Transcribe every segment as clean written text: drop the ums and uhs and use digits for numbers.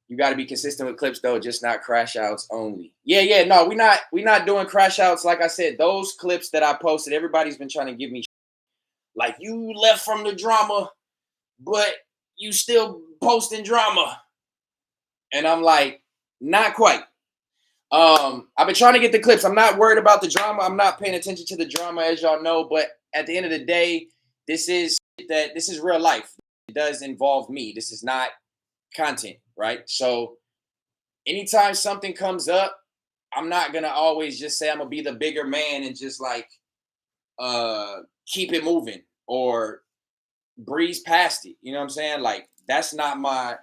You got to be consistent with clips though, just not crash outs only. Yeah. No, we not doing crash outs. Like I said, those clips that I posted, everybody's been trying to give me like you left from the drama, but you still posting drama. And I'm like, not quite. I've been trying to get the clips. I'm not worried about the drama. I'm not paying attention to the drama, as y'all know. But at the end of the day, this is real life. It does involve me. This is not content, right? So anytime something comes up, I'm not gonna always just say I'm gonna be the bigger man and just like keep it moving or breeze past it. You know what I'm saying? Like it's not my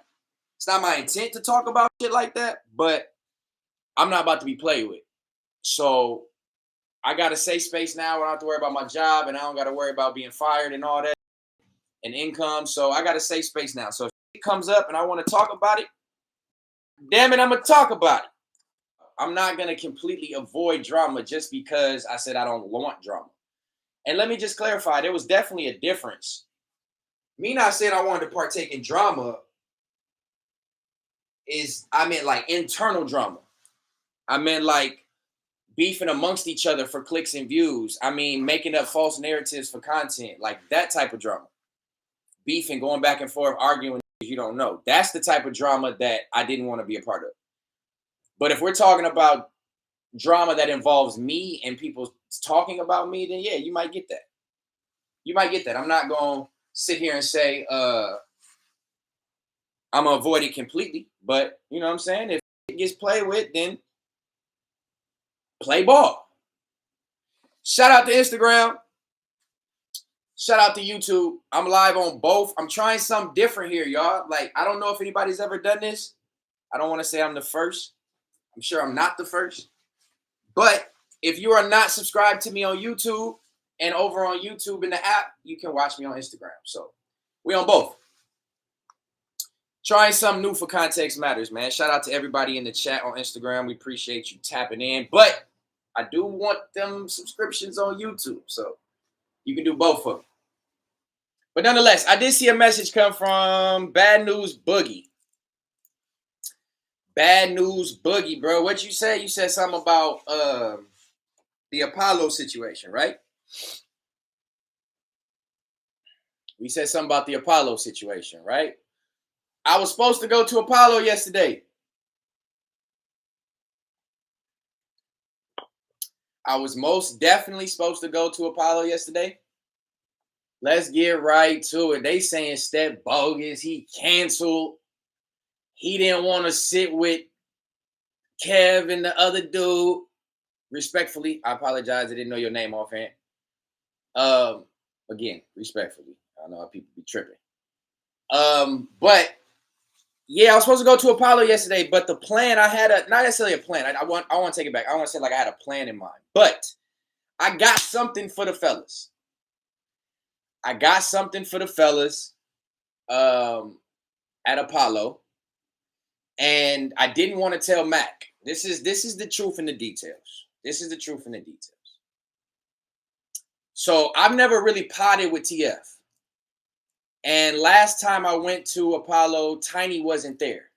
intent to talk about shit like that, but I'm not about to be played with. So I got a safe space now. I don't have to worry about my job and I don't got to worry about being fired and all that and income. So I got a safe space now. So if it comes up and I want to talk about it, damn it, I'm going to talk about it. I'm not going to completely avoid drama just because I said I don't want drama. And let me just clarify, there was definitely a difference. Me not saying I wanted to partake in drama I meant like internal drama. I meant like beefing amongst each other for clicks and views. I mean, making up false narratives for content, like that type of drama. Beefing, going back and forth, arguing you don't know. That's the type of drama that I didn't want to be a part of. But if we're talking about drama that involves me and people talking about me, then yeah, you might get that. You might get that. I'm not going to sit here and say I'm going to avoid it completely. But you know what I'm saying? If it gets played with, then play ball. Shout out to Instagram. Shout out to YouTube. I'm live on both. I'm trying something different here, y'all. Like, I don't know if anybody's ever done this. I don't want to say I'm the first. I'm sure I'm not the first. But if you are not subscribed to me on YouTube and over on YouTube in the app, you can watch me on Instagram. So we on both. Trying something new for Context Matters, man. Shout out to everybody in the chat on Instagram. We appreciate you tapping in. But I do want them subscriptions on YouTube. So you can do both of them. But nonetheless, I did see a message come from Bad News Boogie. Bad News Boogie, bro. What you say? You said something about the Apollo situation, right? We said something about the Apollo situation, right? I was supposed to go to Apollo yesterday. I was most definitely supposed to go to Apollo yesterday. Let's get right to it. They saying Steph bogus. He canceled. He didn't want to sit with Kev and the other dude. Respectfully, I apologize. I didn't know your name offhand. Again, respectfully. I know how people be tripping. But yeah, I was supposed to go to Apollo yesterday, but the plan I had not necessarily a plan. I want to take it back. I want to say like I had a plan in mind, but I got something for the fellas. at Apollo, and I didn't want to tell Mac. This is the truth in the details. So I've never really potted with TF. And last time I went to Apollo, Tiny wasn't there.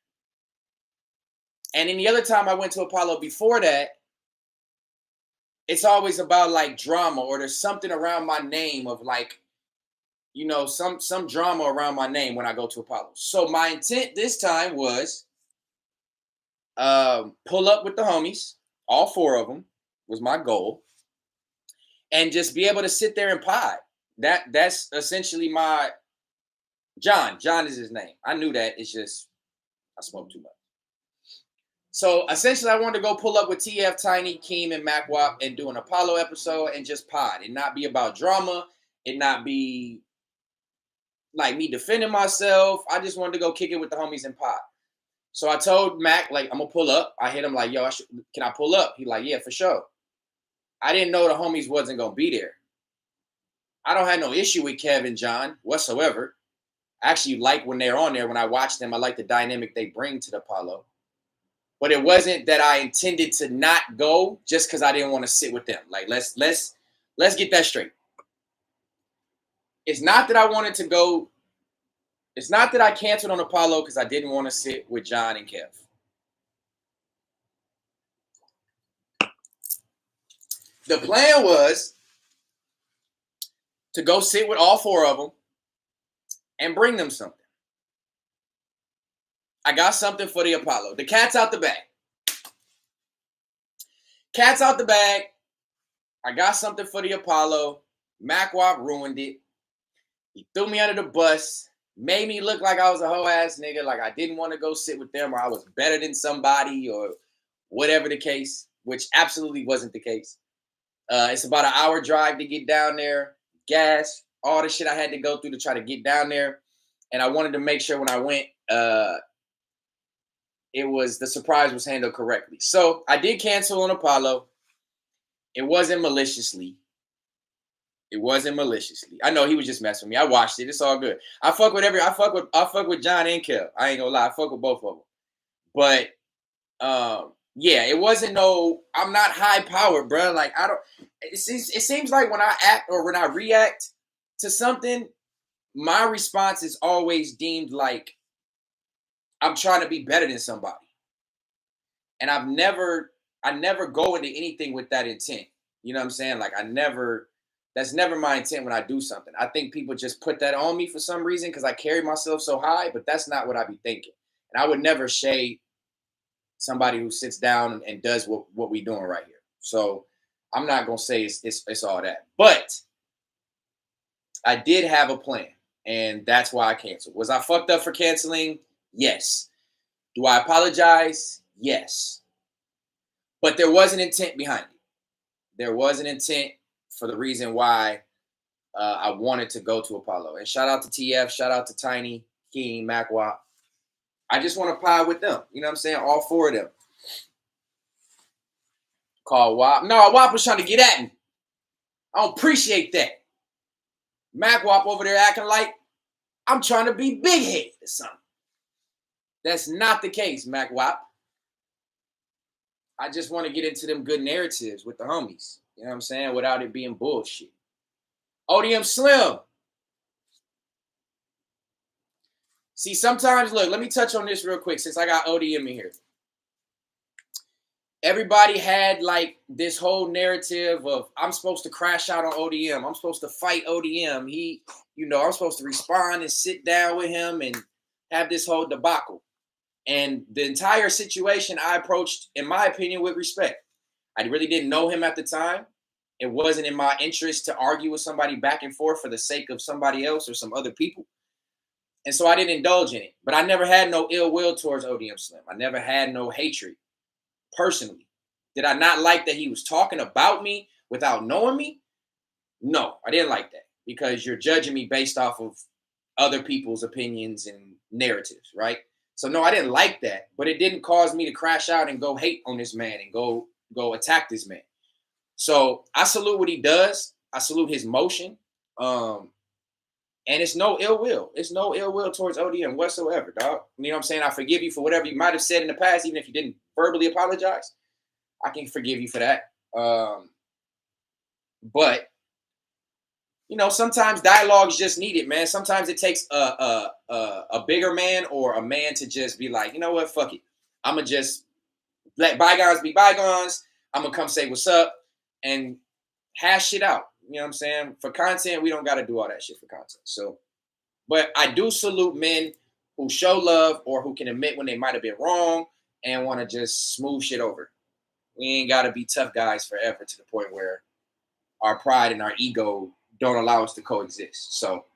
And any other time I went to Apollo before that, it's always about like drama, or there's something around my name of like, you know, some drama around my name when I go to Apollo. So my intent this time was pull up with the homies, all four of them was my goal, and just be able to sit there and pod. That's essentially my John is his name. I knew that. It's just I smoked too much. So essentially, I wanted to go pull up with TF, Tiny, Keem, and MacWap and do an Apollo episode and just pod. It not be about drama. It not be like me defending myself. I just wanted to go kick it with the homies and pod. So I told Mac, like, I'm going to pull up. I hit him like, yo, can I pull up? He like, yeah, for sure. I didn't know the homies wasn't going to be there. I don't have no issue with Kev and John whatsoever. I actually like when they're on there. When I watch them, I like the dynamic they bring to the Apollo. But it wasn't that I intended to not go just because I didn't want to sit with them. Like, let's get that straight. It's not that I wanted to go. It's not that I canceled on Apollo because I didn't want to sit with John and Kev. The plan was to go sit with all 4 of them and bring them something. I got something for the Apollo. The cat's out the bag. Cat's out the bag. I got something for the Apollo. MacWop ruined it. He threw me under the bus. Made me look like I was a hoe ass nigga, like I didn't want to go sit with them or I was better than somebody or whatever the case, which absolutely wasn't the case. It's about an hour drive to get down there, gas, all the shit I had to go through to try to get down there. And I wanted to make sure when I went, the surprise was handled correctly. So I did cancel on Apollo. It wasn't maliciously. I know he was just messing with me. I watched it. It's all good. I fuck with John and Kev. I ain't gonna lie. I fuck with both of them. But yeah, it wasn't no. I'm not high powered, bro. Like I don't. It seems like when I act or when I react to something, my response is always deemed like I'm trying to be better than somebody, and I never go into anything with that intent. You know what I'm saying? Like that's never my intent when I do something. I think people just put that on me for some reason because I carry myself so high, but that's not what I be thinking. And I would never shade somebody who sits down and does what we doing right here. So I'm not gonna say it's all that. But I did have a plan, and that's why I canceled. Was I fucked up for canceling? Yes. Do I apologize? Yes. But there was an intent behind it. There was an intent for the reason why I wanted to go to Apollo. And shout out to TF, shout out to Tiny, King, MacWop. I just want to pie with them. You know what I'm saying? All 4 of them. Call WAP. No, WAP was trying to get at me. I don't appreciate that. MacWop over there acting like I'm trying to be big-headed or something. That's not the case, MacWop. I just want to get into them good narratives with the homies. You know what I'm saying? Without it being bullshit. ODM Slim. See, sometimes, look, let me touch on this real quick since I got ODM in here. Everybody had like this whole narrative of I'm supposed to crash out on ODM. I'm supposed to fight ODM. I'm supposed to respond and sit down with him and have this whole debacle. And the entire situation I approached, in my opinion, with respect. I really didn't know him at the time. It wasn't in my interest to argue with somebody back and forth for the sake of somebody else or some other people. And so I didn't indulge in it. But I never had no ill will towards ODM Slim. I never had no hatred personally. Did I not like that he was talking about me without knowing me? No, I didn't like that because you're judging me based off of other people's opinions and narratives, right? So no, I didn't like that, but it didn't cause me to crash out and go hate on this man and go attack this man. So I salute what he does. I salute his motion. And it's no ill will. It's no ill will towards ODM whatsoever, dog. You know what I'm saying? I forgive you for whatever you might have said in the past, even if you didn't verbally apologize. I can forgive you for that. But sometimes dialogue is just needed, man. Sometimes it takes a bigger man or a man to just be like, you know what, fuck it. I'm going to just let bygones be bygones. I'm going to come say what's up and hash shit out. You know what I'm saying? For content, we don't got to do all that shit for content. So, but I do salute men who show love or who can admit when they might have been wrong and want to just smooth shit over. We ain't got to be tough guys forever to the point where our pride and our ego don't allow us to coexist. So